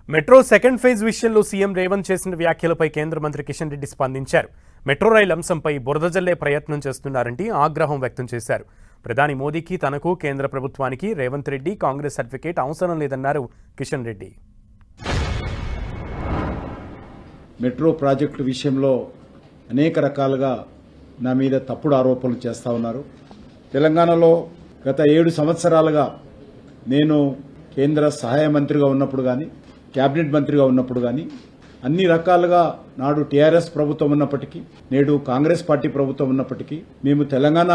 Metro second phase విషయంలో CM Revanth చేసిన వ్యాఖ్యలపై కేంద్ర మంత్రి కిషన్ రెడ్డి స్పందించారు. మెట్రో రైల్ అంశంపై బురద జల్లే ప్రయత్నం చేస్తున్నారంటే ఆగ్రహం వ్యక్తం చేశారు. ప్రధాని మోదీకి తనకు కేంద్ర ప్రభుత్వానికి రేవంత్ రెడ్డి కాంగ్రెస్ సర్టిఫికేట్ అవసరం లేదన్నారు కిషన్ రెడ్డి. మెట్రో ప్రాజెక్టు విషయంలో అనేక రకాలుగా నా మీద తప్పుడు ఆరోపణలు చేస్తూ ఉన్నారు. తెలంగాణలో గత 7 సంవత్సరాలుగా నేను కేంద్ర సహాయ మంత్రిగా ఉన్నప్పుడు కానీ కేబినెట్ మంత్రిగా ఉన్నప్పుడు కానీ అన్ని రకాలుగా నాడు టీఆర్ఎస్ ప్రభుత్వం ఉన్నప్పటికీ నేడు కాంగ్రెస్ పార్టీ ప్రభుత్వం ఉన్నప్పటికీ మేము తెలంగాణ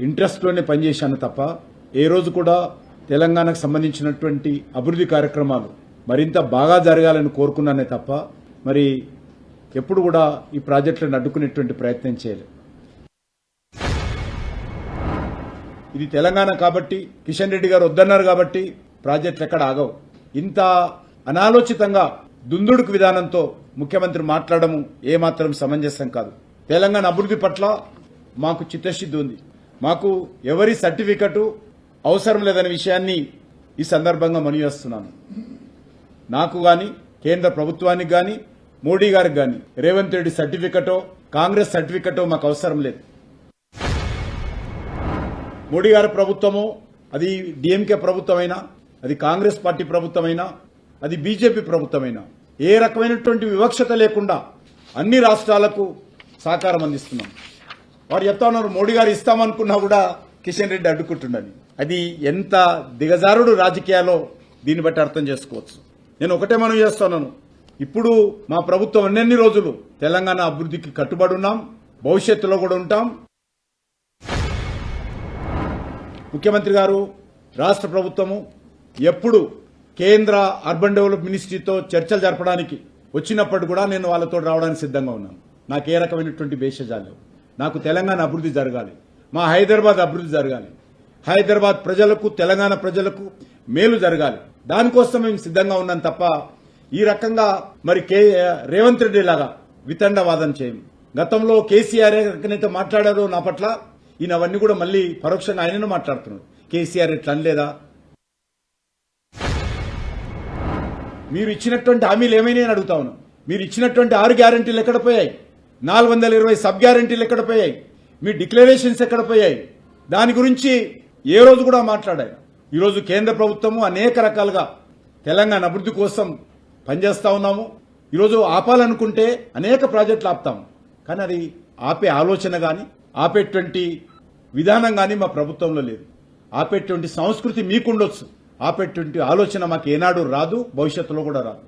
ఇంట్రెస్ట్లోనే పనిచేశాను తప్ప ఏ రోజు కూడా తెలంగాణకు సంబంధించినటువంటి అభివృద్ధి కార్యక్రమాలు మరింత బాగా జరగాలని కోరుకున్నానే తప్ప మరి ఎప్పుడు కూడా ఈ ప్రాజెక్టులను అడ్డుకునేటువంటి ప్రయత్నం చేయలేదు. ఇది తెలంగాణ కాబట్టి కిషన్ రెడ్డి గారు వద్దన్నారు కాబట్టి ప్రాజెక్టులు ఎక్కడ ఆగవు. ఇంత అనాలోచితంగా దుందుడుకు విధానంతో ముఖ్యమంత్రి మాట్లాడము ఏమాత్రం సమంజసం కాదు. తెలంగాణ అభివృద్ధి పట్ల మాకు చిత్తశుద్ధి ఉంది. మాకు ఎవరి సర్టిఫికెట్ అవసరం లేదనే విషయాన్ని ఈ సందర్భంగా మనవి చేస్తున్నాను. నాకు గాని కేంద్ర ప్రభుత్వానికి గాని మోడీ గారికి గాని రేవంత్ రెడ్డి సర్టిఫికెటో కాంగ్రెస్ సర్టిఫికెటో మాకు అవసరం లేదు. మోడీ గారి ప్రభుత్వము అది డిఎంకే ప్రభుత్వమైనా అది కాంగ్రెస్ పార్టీ ప్రభుత్వమైనా అది బీజేపీ ప్రభుత్వమైనా ఏ రకమైనటువంటి వివక్షత లేకుండా అన్ని రాష్ట్రాలకు సహకారం అందిస్తున్నాం. వారు చెప్తా ఉన్నారు మోడీ గారు ఇస్తామనుకున్నా కూడా కిషన్ రెడ్డి అడ్డుకుంటుండని. అది ఎంత దిగజారుడు రాజకీయాలో దీన్ని బట్టి అర్థం చేసుకోవచ్చు. నేను ఒకటే మనం చేస్తున్నాను, ఇప్పుడు మా ప్రభుత్వం అన్ని రోజులు తెలంగాణ అభివృద్ధికి కట్టుబడి ఉన్నాం, భవిష్యత్తులో కూడా ఉంటాం. ముఖ్యమంత్రి గారు రాష్ట్ర ప్రభుత్వము ఎప్పుడు కేంద్ర అర్బన్ డెవలప్ మినిస్ట్రీతో చర్చలు జరపడానికి వచ్చినప్పుడు కూడా నేను వాళ్ళతో రావడానికి సిద్ధంగా ఉన్నాను. నాకు ఏ రకమైనటువంటి భేషజాలు. నాకు తెలంగాణ అభివృద్ధి జరగాలి, మా హైదరాబాద్ అభివృద్ధి జరగాలి, హైదరాబాద్ ప్రజలకు తెలంగాణ ప్రజలకు మేలు జరగాలి. దానికోసం మేము సిద్ధంగా ఉన్నాం తప్ప ఈ రకంగా మరి రేవంత్ రెడ్డి లాగా వితండవాదం చేయం. గతంలో కేసీఆర్ ఎక్కడైతే మాట్లాడారో నా పట్ల ఈయన అవన్నీ కూడా మళ్ళీ పరోక్షంగా ఆయనను మాట్లాడుతున్నాడు. కేసీఆర్ ఇట్లా అనలేదా? మీరు ఇచ్చినటువంటి హామీలు ఏమైనా అడుగుతా ఉన్నాం. మీరు ఇచ్చినటువంటి 6 గ్యారంటీలు ఎక్కడ పోయాయి? 420 సబ్ గ్యారంటీలు ఎక్కడ పోయాయి? మీ డిక్లరేషన్స్ ఎక్కడ పోయాయి? దాని గురించి ఏ రోజు కూడా మాట్లాడారు. ఈరోజు కేంద్ర ప్రభుత్వము అనేక రకాలుగా తెలంగాణ అభివృద్ధి కోసం పనిచేస్తా ఉన్నాము. ఈరోజు ఆపాలనుకుంటే అనేక ప్రాజెక్టులు ఆపుతాము, కానీ అది ఆపే ఆలోచన కానీ ఆపేటువంటి విధానం కానీ మా ప్రభుత్వంలో లేదు. ఆపేటువంటి సంస్కృతి మీకుండొచ్చు, ఆపేటువంటి ఆలోచన మాకు ఏనాడు రాదు, భవిష్యత్తులో కూడా రాదు.